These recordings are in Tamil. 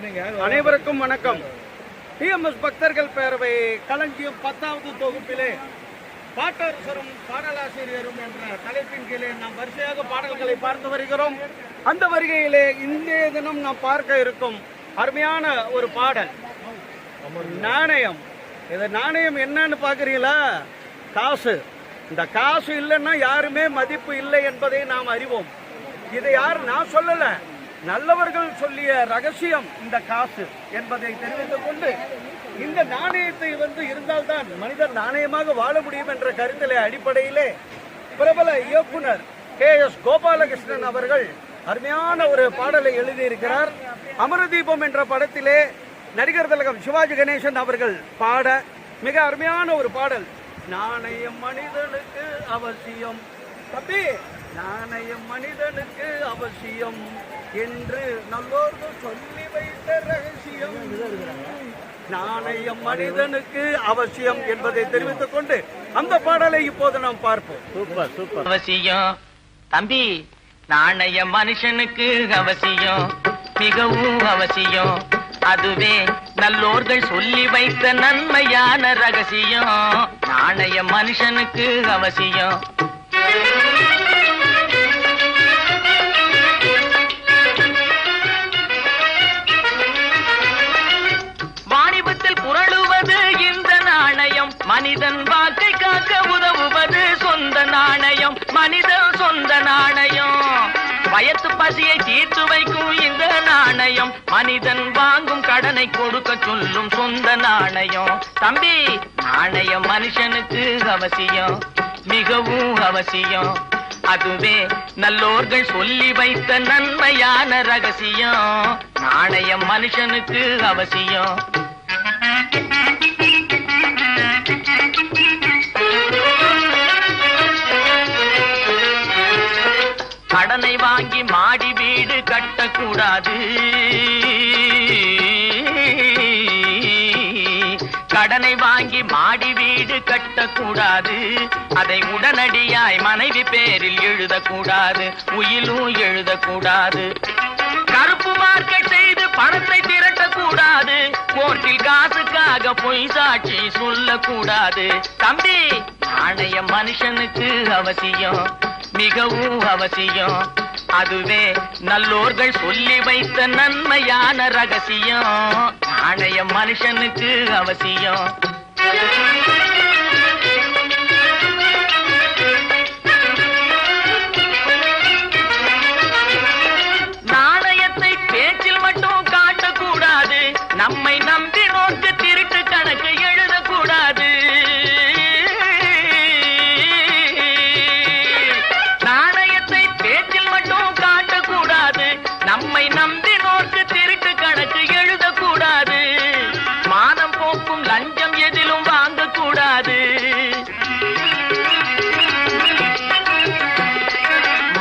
அனைவருக்கும் வணக்கம். டிஎம்எஸ் பக்தர்கள் பேரவை களஞ்சியம் 10வது தொகுப்பிலே பாட்டரசரும் பாடலாசிரியரும் என்ற தலைப்பின் கீழே நாம் வரிசையாக பாடல்களை பார்த்து வருகிறோம். அந்த வருகையிலே இன்றைய தினம் நாம் பார்க்க இருக்கும் அருமையான ஒரு பாடல் நாணயம். இது நாணயம் என்னன்னு பாக்குறீங்களா? காசு. இந்த காசு இல்லைன்னா யாருமே மதிப்பு இல்லை என்பதை நாம் அறிவோம். இதை யார் நான் சொல்லல, நல்லவர்கள் சொல்லிய ரகசியம் இந்த காசு என்பதை தெரிவித்துக் கொண்டு இந்த நாணயத்தை இருந்தால்தான் மனிதர் நாணயமாக வாழ முடியும் என்ற கருத்திலே அடிப்படையிலே பிரபல இயக்குனர் KS கோபாலகிருஷ்ணன் அவர்கள் அருமையான ஒரு பாடலை எழுதியிருக்கிறார். அமரதீபம் என்ற படத்திலே நடிகர் திலகம் சிவாஜி கணேசன் அவர்கள் பாட மிக அருமையான ஒரு பாடல். நாணயம் மனிதனுக்கு அவசியம், தம்பி நாணயம் மனிதனுக்கு அவசியம் என்று நல்லோர்கள் சொல்லி வைத்த ரகசியம். நாணயம் மனிதனுக்கு அவசியம் என்பதை தெரிவித்துக் கொண்டு அந்த பாடலை இப்போது நாம் பார்ப்போம். Super super. அவசியம் தம்பி, நாணயம் மனுஷனுக்கு அவசியம், மிகவும் அவசியம். அதுவே நல்லோர்கள் சொல்லி வைத்த நன்மையான ரகசியம். நாணயம் மனுஷனுக்கு அவசியம். மனிதன் வாக்கை காக்க உதவுவது சொந்த நாணயம், மனிதன் சொந்த நாணயம். வயத்து பசியை தீர்த்து வைக்கும் இந்த நாணயம், மனிதன் வாங்கும் கடனை கொடுக்க சொல்லும் சொந்த நாணயம். தம்பி, நாணயம் மனுஷனுக்கு அவசியம், மிகவும் அவசியம். அதுவே நல்லோர்கள் சொல்லி வைத்த நன்மையான ரகசியம். நாணயம் மனுஷனுக்கு அவசியம். கடனை வாங்கி மாடி வீடு கட்டக்கூடாது, கடனை வாங்கி மாடி வீடு கட்டக்கூடாது. அதை உடனடியாய் மனைவி பேரில் எழுதக்கூடாது, உயிலும் எழுதக்கூடாது. கருப்பு மார்க்கெட் செய்து பணத்தை திரட்டக்கூடாது, கோர்ட்டில் காசுக்காக பொய் சாட்சி சொல்லக்கூடாது. தம்பி, நாணயம் மனுஷனுக்கு அவசியம், மிகவும் அவசியம். அதுவே நல்லோர்கள் சொல்லி வைத்த நன்மையான ரகசியம். நாணயம் மனுஷனுக்கு அவசியம். நாணயத்தை பேச்சில் மட்டும் காட்டக்கூடாது, நம்மை நம்பி நோக்கு திருட்டு கணக்கு எழுதக்கூடாது. நம்மை நம்பி நோக்கு திருட்டு கணக்கு எழுதக்கூடாது. மானம் போக்கும் லஞ்சம் எதிலும் வாங்கக்கூடாது.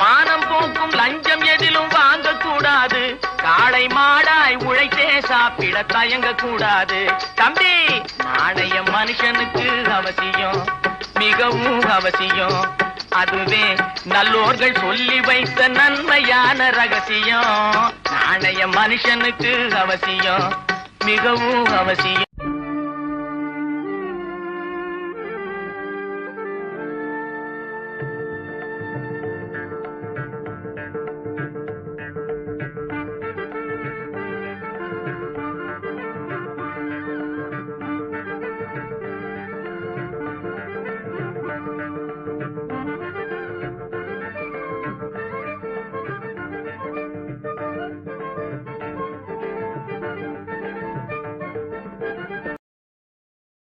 மானம் போக்கும் லஞ்சம் எதிலும் வாங்கக்கூடாது. காளை மாடாய் உழைத்தே சாப்பிட தயங்கக்கூடாது. தம்பி, நாணயம் மனுஷனுக்கு அவசியம், மிகவும் அவசியம். அதுவே நல்லோர்கள் சொல்லி வைத்த நன்மையான ரகசியம். நாணயம் மனுஷனுக்கு அவசியம், மிகவும் அவசியம்.